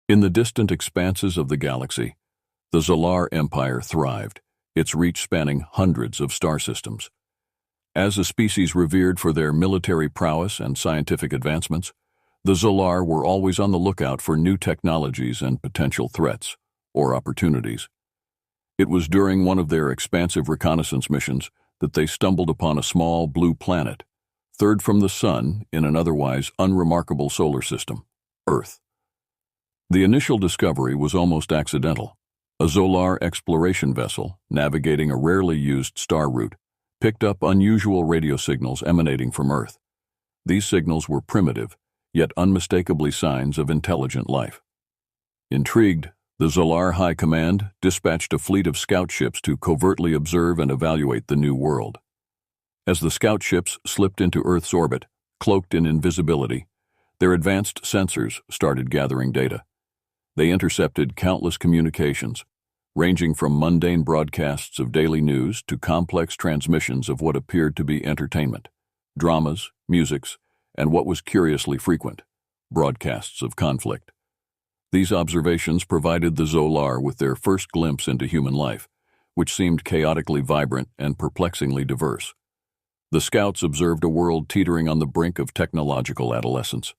In the distant expanses of the galaxy, the Zolar Empire thrived, its reach spanning hundreds of star systems. As a species revered for their military prowess and scientific advancements, the Zolar were always on the lookout for new technologies and potential threats, or opportunities. It was during one of their expansive reconnaissance missions that they stumbled upon a small blue planet, third from the Sun in an otherwise unremarkable solar system, Earth. The initial discovery was almost accidental. A Zolar exploration vessel, navigating a rarely used star route, picked up unusual radio signals emanating from Earth. These signals were primitive, yet unmistakably signs of intelligent life. Intrigued, the Zolar High Command dispatched a fleet of scout ships to covertly observe and evaluate the new world. As the scout ships slipped into Earth's orbit, cloaked in invisibility, their advanced sensors started gathering data. They intercepted countless communications, ranging from mundane broadcasts of daily news to complex transmissions of what appeared to be entertainment, dramas, musics, and what was curiously frequent, broadcasts of conflict. These observations provided the Zolar with their first glimpse into human life, which seemed chaotically vibrant and perplexingly diverse. The scouts observed a world teetering on the brink of technological adolescence.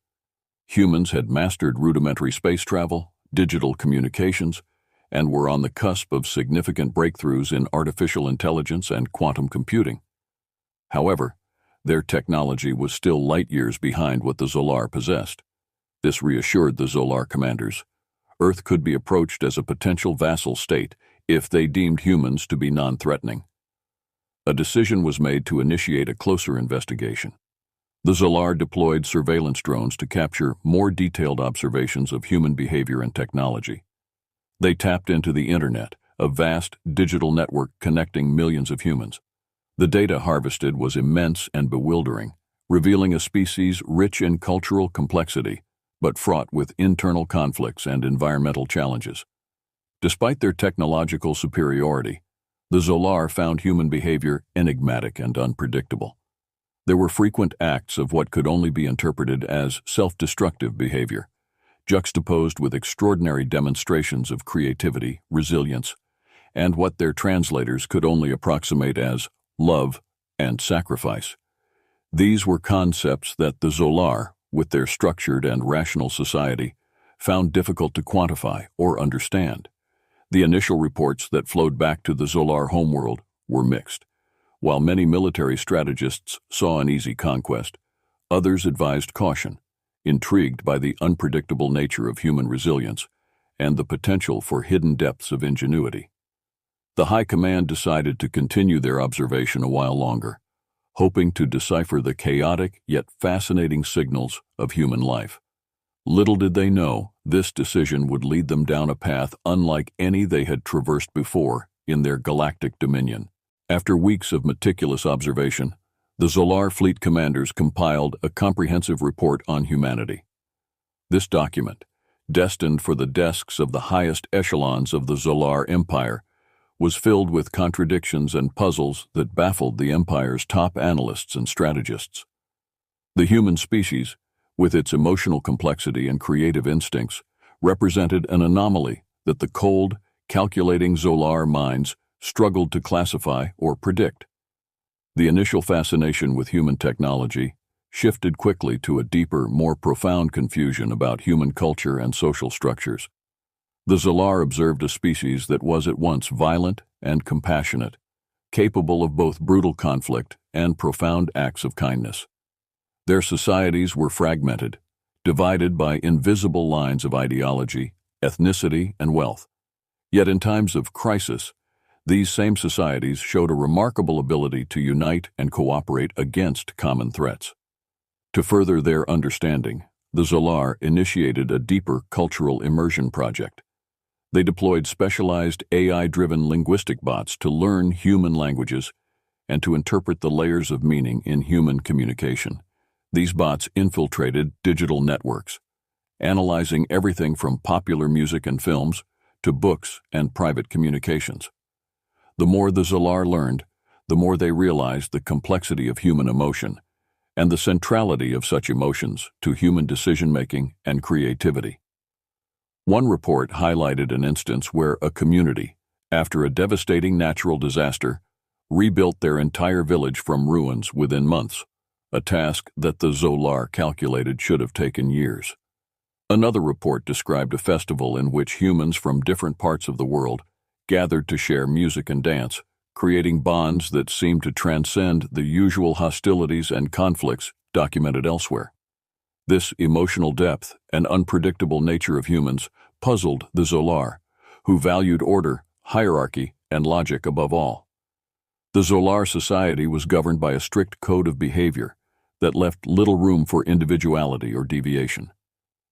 Humans had mastered rudimentary space travel, digital communications, and were on the cusp of significant breakthroughs in artificial intelligence and quantum computing. However, their technology was still light years behind what the Zolar possessed. This reassured the Zolar commanders. Earth could be approached as a potential vassal state if they deemed humans to be non-threatening. A decision was made to initiate a closer investigation. The Zolar deployed surveillance drones to capture more detailed observations of human behavior and technology. They tapped into the Internet, a vast digital network connecting millions of humans. The data harvested was immense and bewildering, revealing a species rich in cultural complexity, but fraught with internal conflicts and environmental challenges. Despite their technological superiority, the Zolar found human behavior enigmatic and unpredictable. There were frequent acts of what could only be interpreted as self-destructive behavior, juxtaposed with extraordinary demonstrations of creativity, resilience, and what their translators could only approximate as love and sacrifice. These were concepts that the Zolar, with their structured and rational society, found difficult to quantify or understand. The initial reports that flowed back to the Zolar homeworld were mixed. While many military strategists saw an easy conquest, others advised caution, intrigued by the unpredictable nature of human resilience and the potential for hidden depths of ingenuity. The High Command decided to continue their observation a while longer, hoping to decipher the chaotic yet fascinating signals of human life. Little did they know, this decision would lead them down a path unlike any they had traversed before in their galactic dominion. After weeks of meticulous observation, the Zolar fleet commanders compiled a comprehensive report on humanity. This document, destined for the desks of the highest echelons of the Zolar Empire, was filled with contradictions and puzzles that baffled the Empire's top analysts and strategists. The human species, with its emotional complexity and creative instincts, represented an anomaly that the cold, calculating Zolar minds struggled to classify or predict. The initial fascination with human technology shifted quickly to a deeper, more profound confusion about human culture and social structures. The Zolar observed a species that was at once violent and compassionate, capable of both brutal conflict and profound acts of kindness. Their societies were fragmented, divided by invisible lines of ideology, ethnicity, and wealth. Yet in times of crisis, these same societies showed a remarkable ability to unite and cooperate against common threats. To further their understanding, the Zolar initiated a deeper cultural immersion project. They deployed specialized AI-driven linguistic bots to learn human languages and to interpret the layers of meaning in human communication. These bots infiltrated digital networks, analyzing everything from popular music and films to books and private communications. The more the Zolar learned, the more they realized the complexity of human emotion and the centrality of such emotions to human decision-making and creativity. One report highlighted an instance where a community, after a devastating natural disaster, rebuilt their entire village from ruins within months, a task that the Zolar calculated should have taken years. Another report described a festival in which humans from different parts of the world gathered to share music and dance, creating bonds that seemed to transcend the usual hostilities and conflicts documented elsewhere. This emotional depth and unpredictable nature of humans puzzled the Zolar, who valued order, hierarchy, and logic above all. The Zolar society was governed by a strict code of behavior that left little room for individuality or deviation.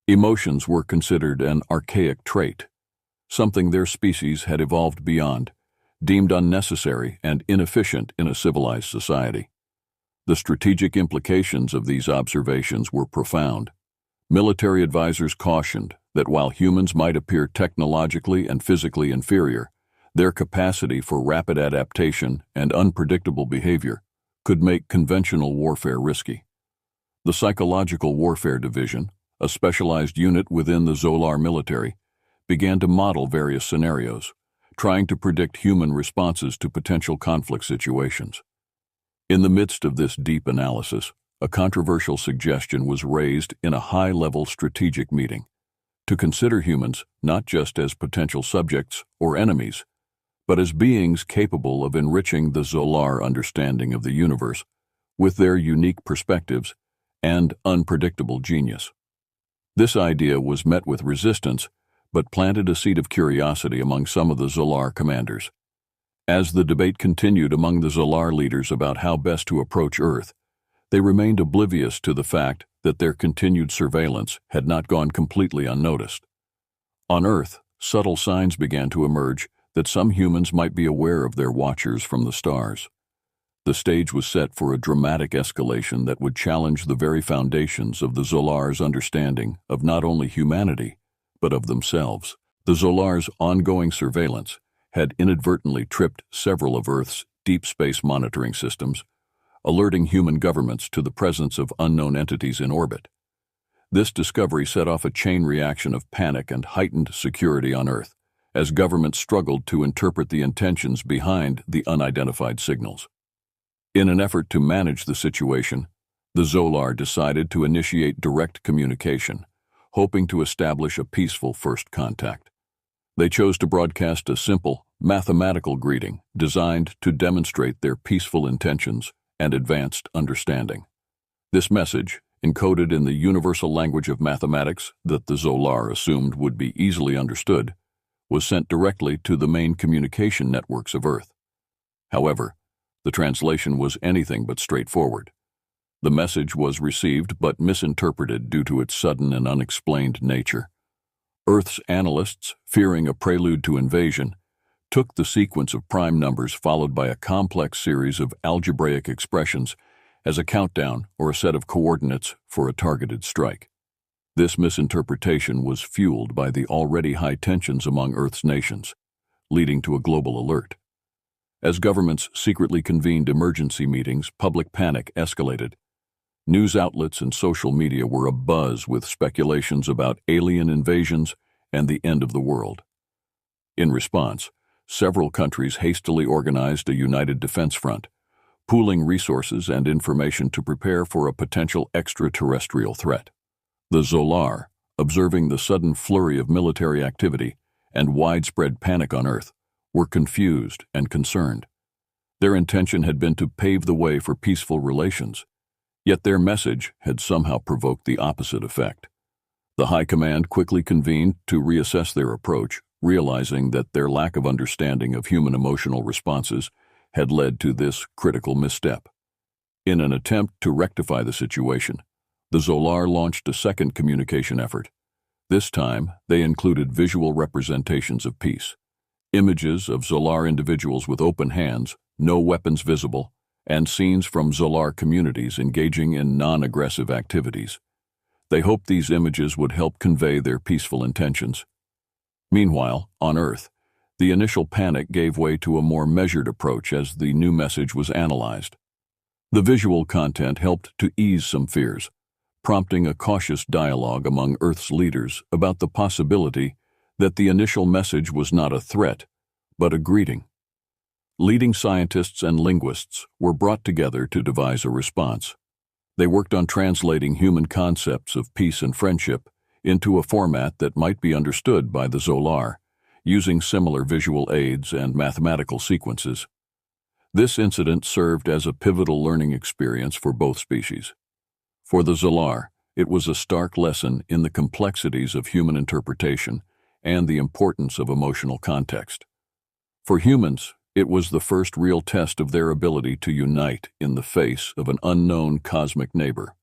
Emotions were considered an archaic trait, something their species had evolved beyond, deemed unnecessary and inefficient in a civilized society. The strategic implications of these observations were profound. Military advisors cautioned that while humans might appear technologically and physically inferior, their capacity for rapid adaptation and unpredictable behavior could make conventional warfare risky. The Psychological Warfare Division, a specialized unit within the Zolar military, began to model various scenarios, trying to predict human responses to potential conflict situations. In the midst of this deep analysis, a controversial suggestion was raised in a high-level strategic meeting to consider humans not just as potential subjects or enemies, but as beings capable of enriching the Zolar understanding of the universe with their unique perspectives and unpredictable genius. This idea was met with resistance, but planted a seed of curiosity among some of the Zolar commanders. As the debate continued among the Zolar leaders about how best to approach Earth, they remained oblivious to the fact that their continued surveillance had not gone completely unnoticed. On Earth, subtle signs began to emerge that some humans might be aware of their watchers from the stars. The stage was set for a dramatic escalation that would challenge the very foundations of the Zolar's understanding of not only humanity, but of themselves. The Zolar's ongoing surveillance had inadvertently tripped several of Earth's deep space monitoring systems, alerting human governments to the presence of unknown entities in orbit. This discovery set off a chain reaction of panic and heightened security on Earth, as governments struggled to interpret the intentions behind the unidentified signals. In an effort to manage the situation, the Zolar decided to initiate direct communication, hoping to establish a peaceful first contact. They chose to broadcast a simple, mathematical greeting designed to demonstrate their peaceful intentions and advanced understanding. This message, encoded in the universal language of mathematics that the Zolar assumed would be easily understood, was sent directly to the main communication networks of Earth. However, the translation was anything but straightforward. The message was received but misinterpreted due to its sudden and unexplained nature. Earth's analysts, fearing a prelude to invasion, took the sequence of prime numbers followed by a complex series of algebraic expressions as a countdown or a set of coordinates for a targeted strike. This misinterpretation was fueled by the already high tensions among Earth's nations, leading to a global alert. As governments secretly convened emergency meetings, public panic escalated. News outlets and social media were abuzz with speculations about alien invasions and the end of the world. In response, several countries hastily organized a united defense front, pooling resources and information to prepare for a potential extraterrestrial threat. The Zolar, observing the sudden flurry of military activity and widespread panic on Earth, were confused and concerned. Their intention had been to pave the way for peaceful relations, yet their message had somehow provoked the opposite effect. The High Command quickly convened to reassess their approach, realizing that their lack of understanding of human emotional responses had led to this critical misstep. In an attempt to rectify the situation, the Zolar launched a second communication effort. This time, they included visual representations of peace. Images of Zolar individuals with open hands, no weapons visible, and scenes from Zolar communities engaging in non-aggressive activities. They hoped these images would help convey their peaceful intentions. Meanwhile, on Earth, the initial panic gave way to a more measured approach as the new message was analyzed. The visual content helped to ease some fears, prompting a cautious dialogue among Earth's leaders about the possibility that the initial message was not a threat, but a greeting. Leading scientists and linguists were brought together to devise a response. They worked on translating human concepts of peace and friendship into a format that might be understood by the Zolar, using similar visual aids and mathematical sequences. This incident served as a pivotal learning experience for both species. For the Zolar, it was a stark lesson in the complexities of human interpretation and the importance of emotional context. For humans, it was the first real test of their ability to unite in the face of an unknown cosmic neighbor.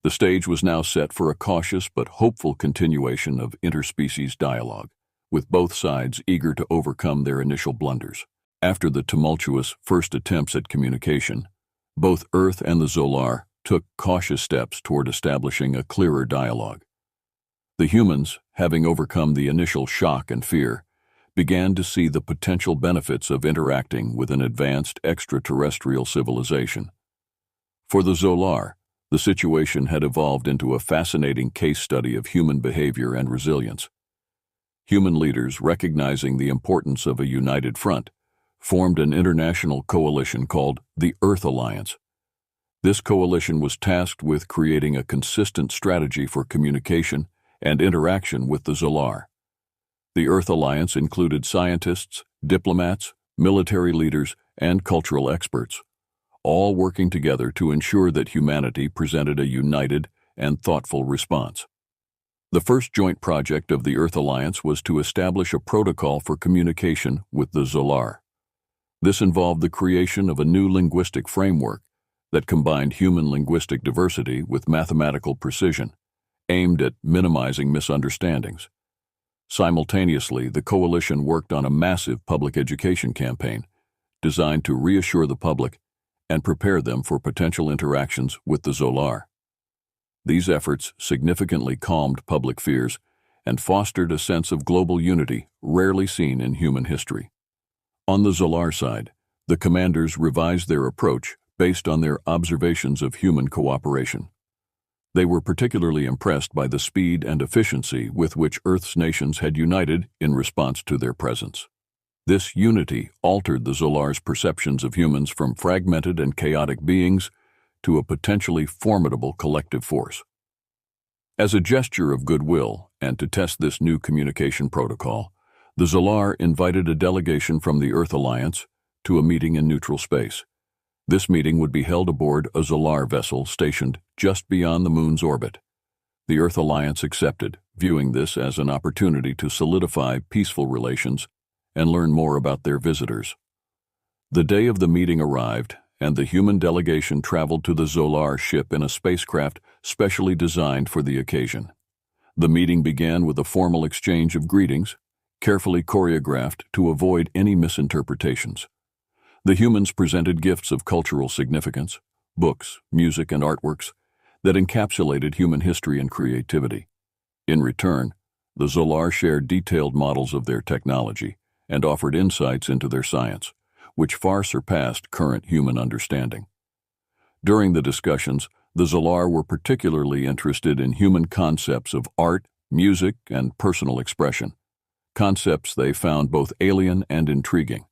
The stage was now set for a cautious but hopeful continuation of interspecies dialogue, with both sides eager to overcome their initial blunders. After the tumultuous first attempts at communication, both Earth and the Zolar took cautious steps toward establishing a clearer dialogue. The humans, having overcome the initial shock and fear, began to see the potential benefits of interacting with an advanced extraterrestrial civilization. For the Zolar, the situation had evolved into a fascinating case study of human behavior and resilience. Human leaders, recognizing the importance of a united front, formed an international coalition called the Earth Alliance. This coalition was tasked with creating a consistent strategy for communication and interaction with the Zolar. The Earth Alliance included scientists, diplomats, military leaders, and cultural experts, all working together to ensure that humanity presented a united and thoughtful response. The first joint project of the Earth Alliance was to establish a protocol for communication with the Zolar. This involved the creation of a new linguistic framework that combined human linguistic diversity with mathematical precision, aimed at minimizing misunderstandings. Simultaneously, the coalition worked on a massive public education campaign designed to reassure the public and prepare them for potential interactions with the Zolar. These efforts significantly calmed public fears and fostered a sense of global unity rarely seen in human history. On the Zolar side, the commanders revised their approach based on their observations of human cooperation. They were particularly impressed by the speed and efficiency with which Earth's nations had united in response to their presence. This unity altered the Zolar's perceptions of humans from fragmented and chaotic beings to a potentially formidable collective force. As a gesture of goodwill and to test this new communication protocol, the Zolar invited a delegation from the Earth Alliance to a meeting in neutral space. This meeting would be held aboard a Zolar vessel stationed just beyond the Moon's orbit. The Earth Alliance accepted, viewing this as an opportunity to solidify peaceful relations and learn more about their visitors. The day of the meeting arrived, and the human delegation traveled to the Zolar ship in a spacecraft specially designed for the occasion. The meeting began with a formal exchange of greetings, carefully choreographed to avoid any misinterpretations. The humans presented gifts of cultural significance, books, music, and artworks that encapsulated human history and creativity. In return, the Zolar shared detailed models of their technology and offered insights into their science, which far surpassed current human understanding. During the discussions, the Zolar were particularly interested in human concepts of art, music, and personal expression, concepts they found both alien and intriguing.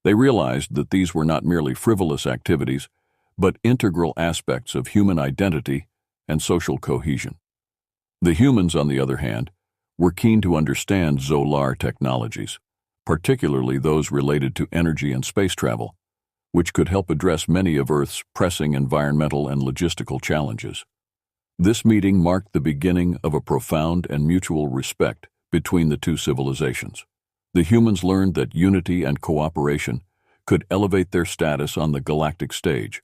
They realized that these were not merely frivolous activities, but integral aspects of human identity and social cohesion. The humans, on the other hand, were keen to understand Zolar technologies, particularly those related to energy and space travel, which could help address many of Earth's pressing environmental and logistical challenges. This meeting marked the beginning of a profound and mutual respect between the two civilizations. The humans learned that unity and cooperation could elevate their status on the galactic stage,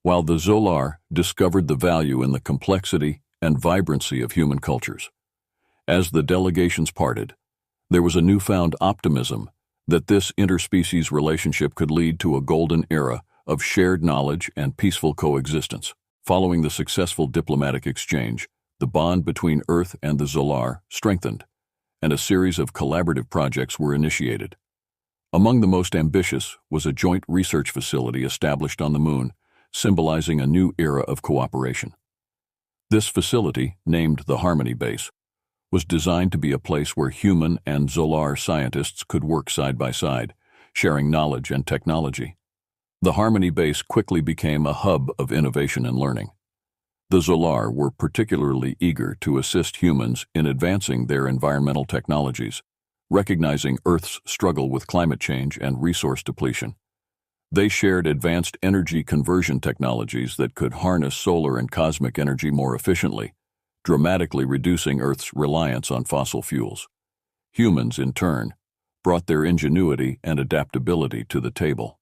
while the Zolar discovered the value in the complexity and vibrancy of human cultures. As the delegations parted, there was a newfound optimism that this interspecies relationship could lead to a golden era of shared knowledge and peaceful coexistence. Following the successful diplomatic exchange, the bond between Earth and the Zolar strengthened, and a series of collaborative projects were initiated. Among the most ambitious was a joint research facility established on the Moon, symbolizing a new era of cooperation. This facility, named the Harmony Base, was designed to be a place where human and Zolar scientists could work side by side, sharing knowledge and technology. The Harmony Base quickly became a hub of innovation and learning. The Zolar were particularly eager to assist humans in advancing their environmental technologies, recognizing Earth's struggle with climate change and resource depletion. They shared advanced energy conversion technologies that could harness solar and cosmic energy more efficiently, dramatically reducing Earth's reliance on fossil fuels. Humans, in turn, brought their ingenuity and adaptability to the table.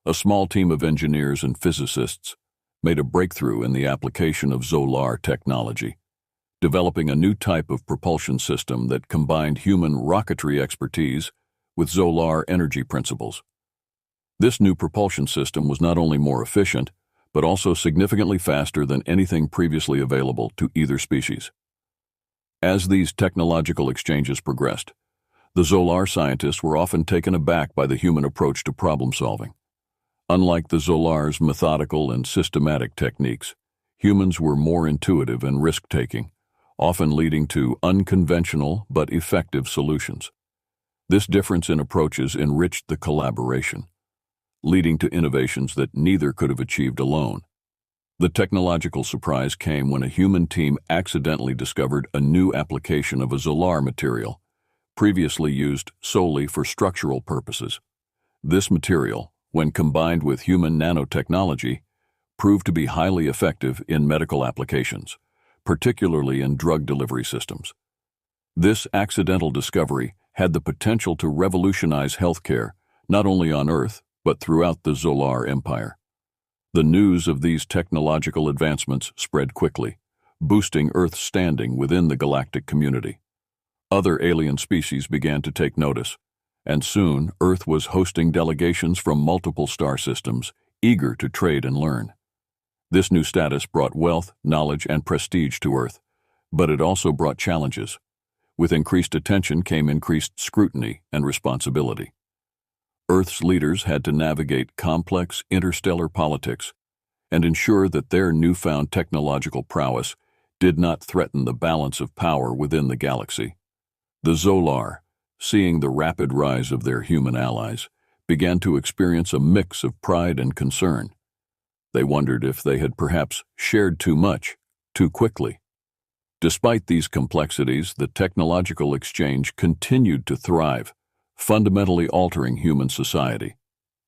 A small team of engineers and physicists made a breakthrough in the application of Zolar technology, developing a new type of propulsion system that combined human rocketry expertise with Zolar energy principles. This new propulsion system was not only more efficient, but also significantly faster than anything previously available to either species. As these technological exchanges progressed, the Zolar scientists were often taken aback by the human approach to problem solving. Unlike the Zolar's methodical and systematic techniques, humans were more intuitive and risk-taking, often leading to unconventional but effective solutions. This difference in approaches enriched the collaboration, leading to innovations that neither could have achieved alone. The technological surprise came when a human team accidentally discovered a new application of a Zolar material, previously used solely for structural purposes. This material, when combined with human nanotechnology, proved to be highly effective in medical applications, particularly in drug delivery systems. This accidental discovery had the potential to revolutionize healthcare, not only on Earth, but throughout the Zolar Empire. The news of these technological advancements spread quickly, boosting Earth's standing within the galactic community. Other alien species began to take notice, and soon Earth was hosting delegations from multiple star systems, eager to trade and learn. This new status brought wealth, knowledge, and prestige to Earth, but it also brought challenges. With increased attention came increased scrutiny and responsibility. Earth's leaders had to navigate complex interstellar politics and ensure that their newfound technological prowess did not threaten the balance of power within the galaxy. The Zolar, seeing the rapid rise of their human allies, began to experience a mix of pride and concern. They wondered if they had perhaps shared too much, too quickly. Despite these complexities, the technological exchange continued to thrive, fundamentally altering human society.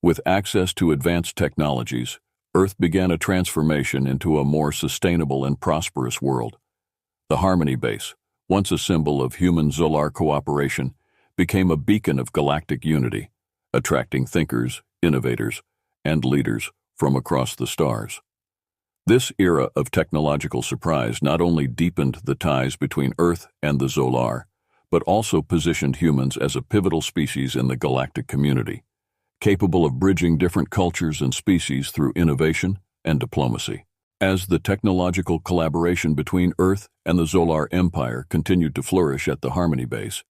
With access to advanced technologies, Earth began a transformation into a more sustainable and prosperous world. The Harmony Base, once a symbol of human-Zolar cooperation, became a beacon of galactic unity, attracting thinkers, innovators, and leaders from across the stars. This era of technological surprise not only deepened the ties between Earth and the Zolar, but also positioned humans as a pivotal species in the galactic community, capable of bridging different cultures and species through innovation and diplomacy. As the technological collaboration between Earth and the Zolar Empire continued to flourish at the Harmony Base,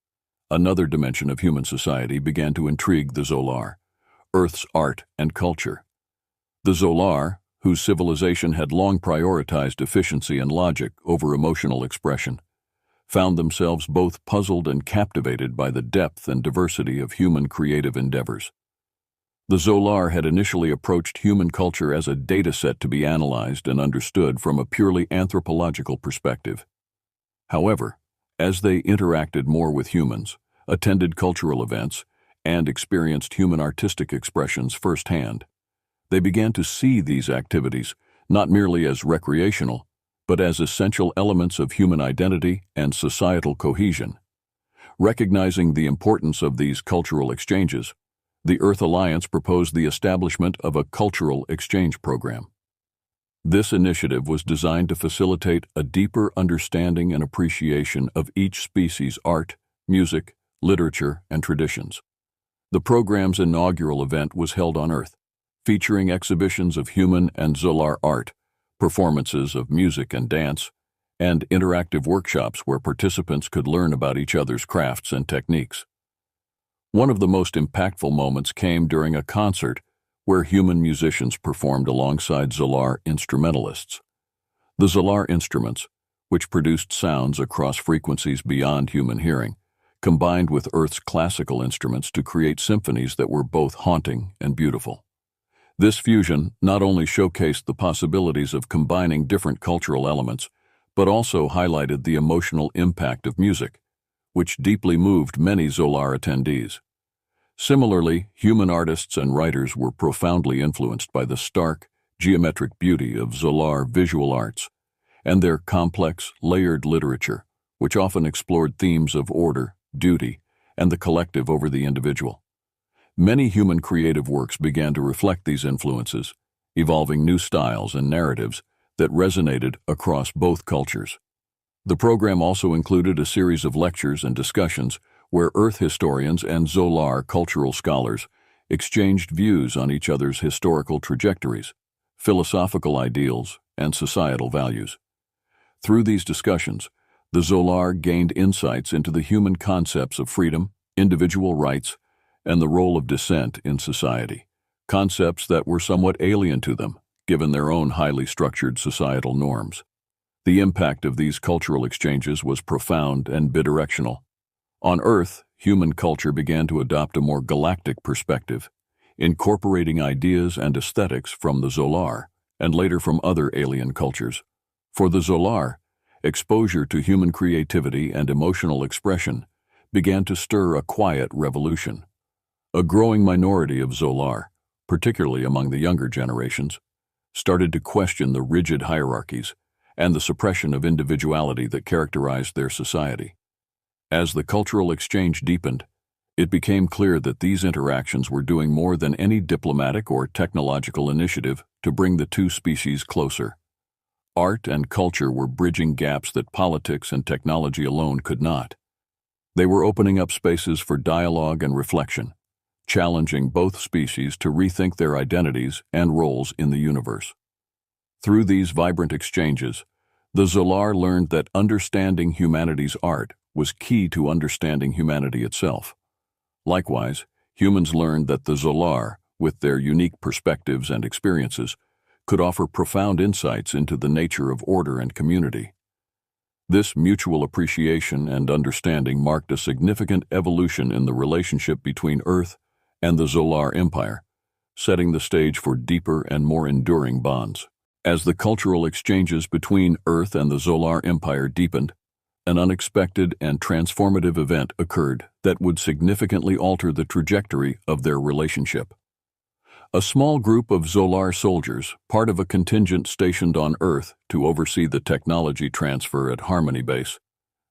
another dimension of human society began to intrigue the Zolar: Earth's art and culture. The Zolar, whose civilization had long prioritized efficiency and logic over emotional expression, found themselves both puzzled and captivated by the depth and diversity of human creative endeavors. The Zolar had initially approached human culture as a data set to be analyzed and understood from a purely anthropological perspective. However, as they interacted more with humans, attended cultural events, and experienced human artistic expressions firsthand, they began to see these activities not merely as recreational, but as essential elements of human identity and societal cohesion. Recognizing the importance of these cultural exchanges, the Earth Alliance proposed the establishment of a cultural exchange program. This initiative was designed to facilitate a deeper understanding and appreciation of each species' art, music, literature, and traditions. The program's inaugural event was held on Earth, featuring exhibitions of human and Zolar art, performances of music and dance, and interactive workshops where participants could learn about each other's crafts and techniques. One of the most impactful moments came during a concert where human musicians performed alongside Zolar instrumentalists. The Zolar instruments, which produced sounds across frequencies beyond human hearing, combined with Earth's classical instruments to create symphonies that were both haunting and beautiful. This fusion not only showcased the possibilities of combining different cultural elements, but also highlighted the emotional impact of music, which deeply moved many Zolar attendees. Similarly, human artists and writers were profoundly influenced by the stark, geometric beauty of Zolar visual arts and their complex, layered literature, which often explored themes of order, duty, and the collective over the individual. Many human creative works began to reflect these influences, evolving new styles and narratives that resonated across both cultures. The program also included a series of lectures and discussions where Earth historians and Zolar cultural scholars exchanged views on each other's historical trajectories, philosophical ideals, and societal values. Through these discussions, the Zolar gained insights into the human concepts of freedom, individual rights, and the role of dissent in society, concepts that were somewhat alien to them, given their own highly structured societal norms. The impact of these cultural exchanges was profound and bidirectional. On Earth, human culture began to adopt a more galactic perspective, incorporating ideas and aesthetics from the Zolar, and later from other alien cultures. For the Zolar, exposure to human creativity and emotional expression began to stir a quiet revolution. A growing minority of Zolar, particularly among the younger generations, started to question the rigid hierarchies and the suppression of individuality that characterized their society. As the cultural exchange deepened, it became clear that these interactions were doing more than any diplomatic or technological initiative to bring the two species closer. Art and culture were bridging gaps that politics and technology alone could not. They were opening up spaces for dialogue and reflection, challenging both species to rethink their identities and roles in the universe. Through these vibrant exchanges, the Zolar learned that understanding humanity's art was key to understanding humanity itself. Likewise, humans learned that the Zolar, with their unique perspectives and experiences, could offer profound insights into the nature of order and community. This mutual appreciation and understanding marked a significant evolution in the relationship between Earth and the Zolar Empire, setting the stage for deeper and more enduring bonds. As the cultural exchanges between Earth and the Zolar Empire deepened, an unexpected and transformative event occurred that would significantly alter the trajectory of their relationship. A small group of Zolar soldiers, part of a contingent stationed on Earth to oversee the technology transfer at Harmony Base,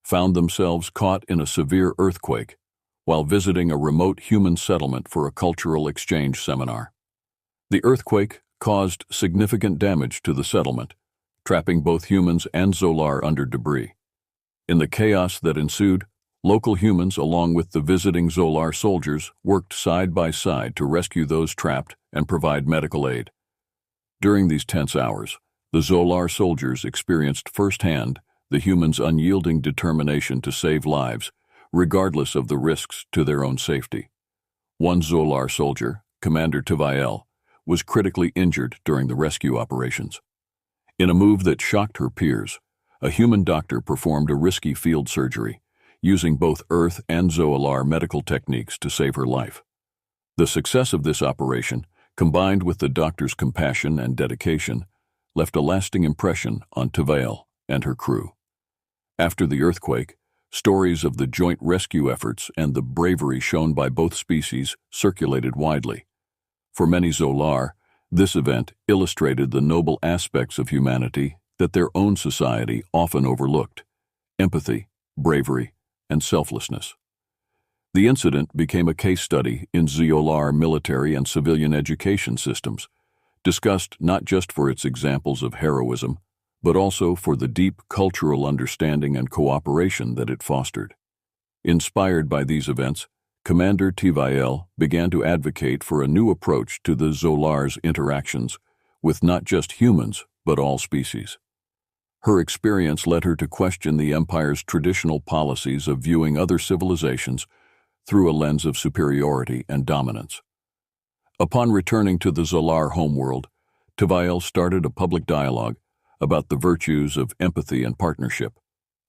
found themselves caught in a severe earthquake while visiting a remote human settlement for a cultural exchange seminar. The earthquake caused significant damage to the settlement, trapping both humans and Zolar under debris. In the chaos that ensued, local humans along with the visiting Zolar soldiers worked side by side to rescue those trapped and provide medical aid. During these tense hours, the Zolar soldiers experienced firsthand the humans' unyielding determination to save lives, regardless of the risks to their own safety. One Zolar soldier, Commander Tivael, was critically injured during the rescue operations. In a move that shocked her peers, a human doctor performed a risky field surgery, using both Earth and Zolar medical techniques to save her life. The success of this operation, combined with the doctor's compassion and dedication, left a lasting impression on Tivael and her crew. After the earthquake, stories of the joint rescue efforts and the bravery shown by both species circulated widely. For many Zolar, this event illustrated the noble aspects of humanity that their own society often overlooked: empathy, bravery, and selflessness. The incident became a case study in Zolar military and civilian education systems, discussed not just for its examples of heroism, but also for the deep cultural understanding and cooperation that it fostered. Inspired by these events, Commander Tivael began to advocate for a new approach to the Zolar's interactions with not just humans, but all species. Her experience led her to question the Empire's traditional policies of viewing other civilizations through a lens of superiority and dominance. Upon returning to the Zolar homeworld, Tivael started a public dialogue about the virtues of empathy and partnership,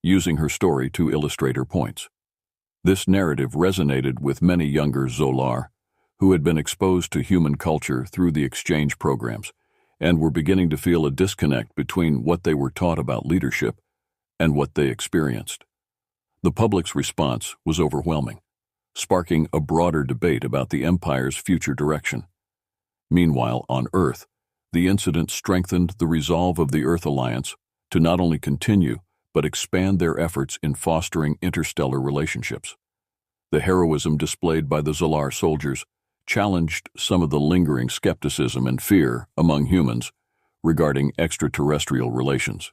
using her story to illustrate her points. This narrative resonated with many younger Zolar who had been exposed to human culture through the exchange programs and were beginning to feel a disconnect between what they were taught about leadership and what they experienced. The public's response was overwhelming, sparking a broader debate about the Empire's future direction. Meanwhile, on Earth, the incident strengthened the resolve of the Earth Alliance to not only continue, but expand their efforts in fostering interstellar relationships. The heroism displayed by the Zolar soldiers challenged some of the lingering skepticism and fear among humans regarding extraterrestrial relations.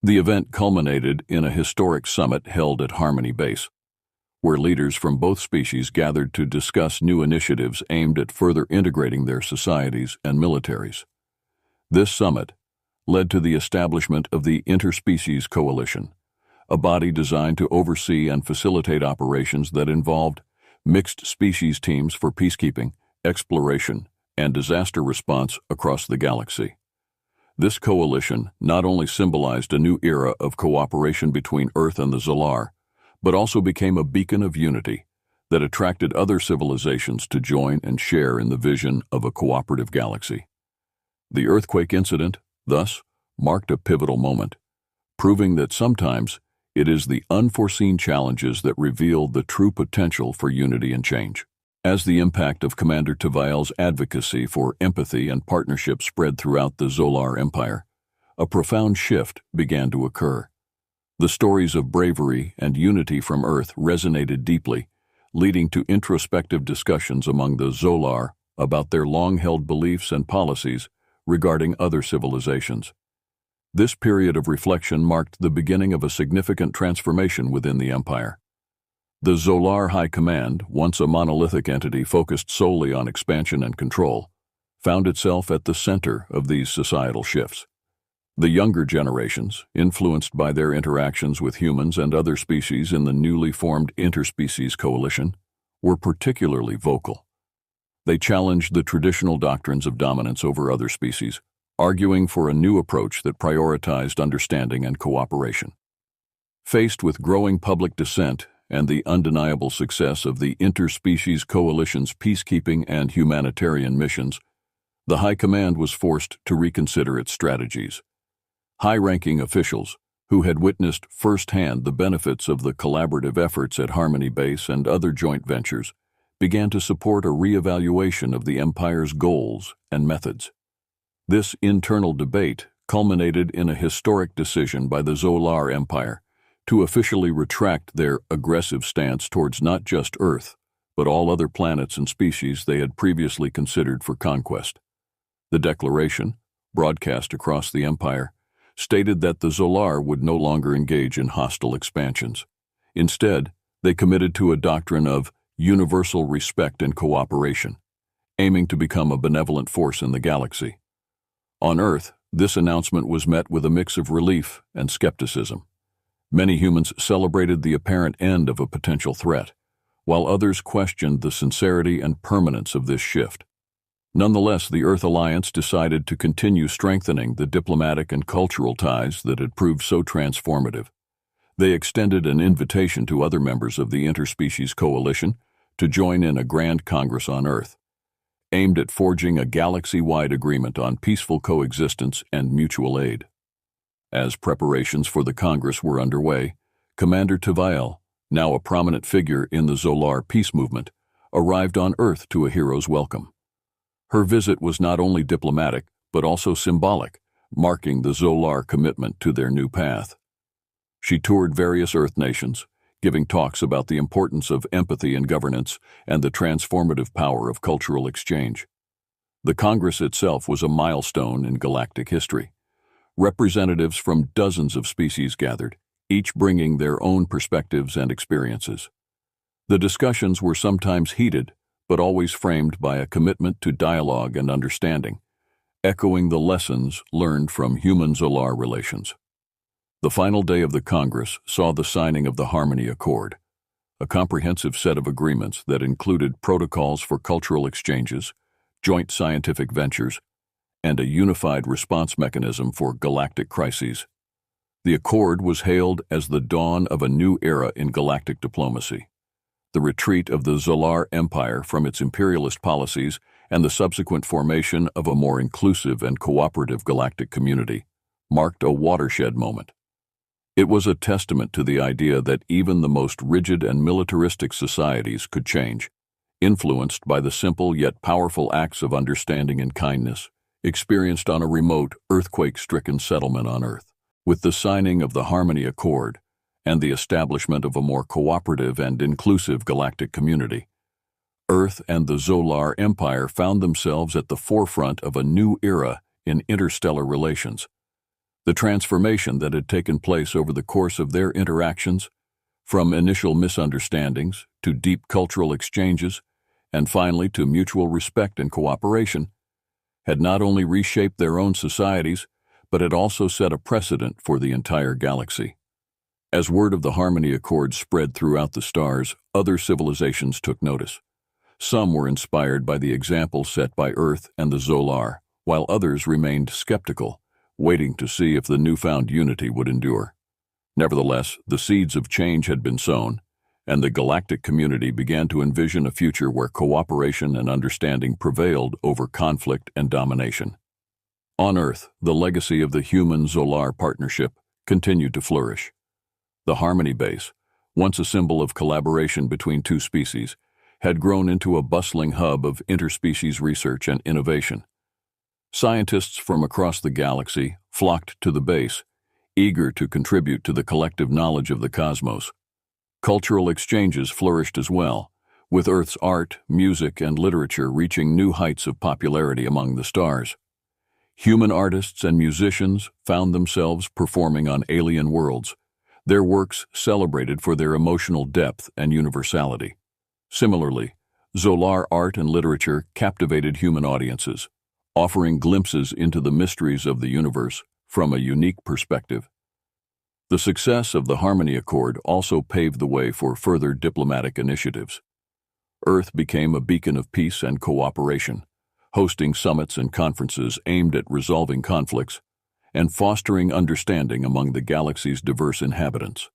The event culminated in a historic summit held at Harmony Base, where leaders from both species gathered to discuss new initiatives aimed at further integrating their societies and militaries. This summit led to the establishment of the Interspecies Coalition, a body designed to oversee and facilitate operations that involved mixed species teams for peacekeeping, exploration, and disaster response across the galaxy. This coalition not only symbolized a new era of cooperation between Earth and the Zolar, but also became a beacon of unity that attracted other civilizations to join and share in the vision of a cooperative galaxy. The earthquake incident, thus, marked a pivotal moment, proving that sometimes it is the unforeseen challenges that reveal the true potential for unity and change. As the impact of Commander Tavael's advocacy for empathy and partnership spread throughout the Zolar Empire, a profound shift began to occur. The stories of bravery and unity from Earth resonated deeply, leading to introspective discussions among the Zolar about their long-held beliefs and policies regarding other civilizations. This period of reflection marked the beginning of a significant transformation within the Empire. The Zolar High Command, once a monolithic entity focused solely on expansion and control, found itself at the center of these societal shifts. The younger generations, influenced by their interactions with humans and other species in the newly formed Interspecies Coalition, were particularly vocal. They challenged the traditional doctrines of dominance over other species, arguing for a new approach that prioritized understanding and cooperation. Faced with growing public dissent and the undeniable success of the Interspecies Coalition's peacekeeping and humanitarian missions, the High Command was forced to reconsider its strategies. High-ranking officials, who had witnessed firsthand the benefits of the collaborative efforts at Harmony Base and other joint ventures, began to support a reevaluation of the Empire's goals and methods. This internal debate culminated in a historic decision by the Zolar Empire to officially retract their aggressive stance towards not just Earth, but all other planets and species they had previously considered for conquest. The declaration, broadcast across the Empire, stated that the Zolar would no longer engage in hostile expansions. Instead, they committed to a doctrine of universal respect and cooperation, aiming to become a benevolent force in the galaxy. On Earth, this announcement was met with a mix of relief and skepticism. Many humans celebrated the apparent end of a potential threat, while others questioned the sincerity and permanence of this shift. Nonetheless, the Earth Alliance decided to continue strengthening the diplomatic and cultural ties that had proved so transformative. They extended an invitation to other members of the Interspecies Coalition to join in a Grand Congress on Earth, aimed at forging a galaxy-wide agreement on peaceful coexistence and mutual aid. As preparations for the Congress were underway, Commander Tavael, now a prominent figure in the Zolar peace movement, arrived on Earth to a hero's welcome. Her visit was not only diplomatic, but also symbolic, marking the Zolar commitment to their new path. She toured various Earth nations, giving talks about the importance of empathy in governance and the transformative power of cultural exchange. The Congress itself was a milestone in galactic history. Representatives from dozens of species gathered, each bringing their own perspectives and experiences. The discussions were sometimes heated, but always framed by a commitment to dialogue and understanding, echoing the lessons learned from human-Zolar relations. The final day of the Congress saw the signing of the Harmony Accord, a comprehensive set of agreements that included protocols for cultural exchanges, joint scientific ventures, and a unified response mechanism for galactic crises. The Accord was hailed as the dawn of a new era in galactic diplomacy. The retreat of the Zolar Empire from its imperialist policies and the subsequent formation of a more inclusive and cooperative galactic community marked a watershed moment. It was a testament to the idea that even the most rigid and militaristic societies could change, influenced by the simple yet powerful acts of understanding and kindness experienced on a remote, earthquake-stricken settlement on Earth. With the signing of the Harmony Accord and the establishment of a more cooperative and inclusive galactic community, Earth and the Zolar Empire found themselves at the forefront of a new era in interstellar relations. The transformation that had taken place over the course of their interactions, from initial misunderstandings to deep cultural exchanges, and finally to mutual respect and cooperation, had not only reshaped their own societies, but had also set a precedent for the entire galaxy. As word of the Harmony Accord spread throughout the stars, other civilizations took notice. Some were inspired by the example set by Earth and the Zolar, while others remained skeptical, waiting to see if the newfound unity would endure. Nevertheless, the seeds of change had been sown, and the galactic community began to envision a future where cooperation and understanding prevailed over conflict and domination. On Earth, the legacy of the human-Zolar partnership continued to flourish. The Harmony Base, once a symbol of collaboration between two species, had grown into a bustling hub of interspecies research and innovation. Scientists from across the galaxy flocked to the base, eager to contribute to the collective knowledge of the cosmos. Cultural exchanges flourished as well, with Earth's art, music, and literature reaching new heights of popularity among the stars. Human artists and musicians found themselves performing on alien worlds, their works celebrated for their emotional depth and universality. Similarly, Zolar art and literature captivated human audiences, offering glimpses into the mysteries of the universe from a unique perspective. The success of the Harmony Accord also paved the way for further diplomatic initiatives. Earth became a beacon of peace and cooperation, hosting summits and conferences aimed at resolving conflicts and fostering understanding among the galaxy's diverse inhabitants.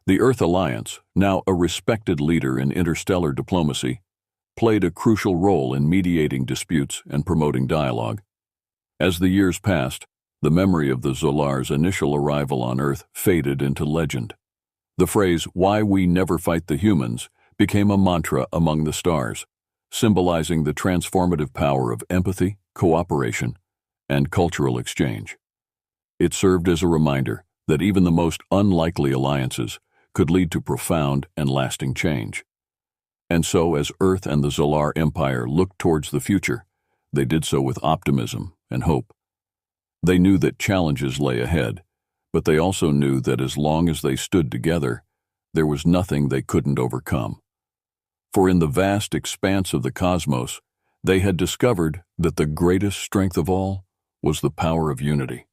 The Earth Alliance, now a respected leader in interstellar diplomacy, played a crucial role in mediating disputes and promoting dialogue. As the years passed, the memory of the Zolar's initial arrival on Earth faded into legend. The phrase, "Why we never fight the humans," became a mantra among the stars, symbolizing the transformative power of empathy, cooperation, and cultural exchange. It served as a reminder that even the most unlikely alliances could lead to profound and lasting change. And so, as Earth and the Zolar Empire looked towards the future, they did so with optimism and hope. They knew that challenges lay ahead, but they also knew that as long as they stood together, there was nothing they couldn't overcome. For in the vast expanse of the cosmos, they had discovered that the greatest strength of all was the power of unity.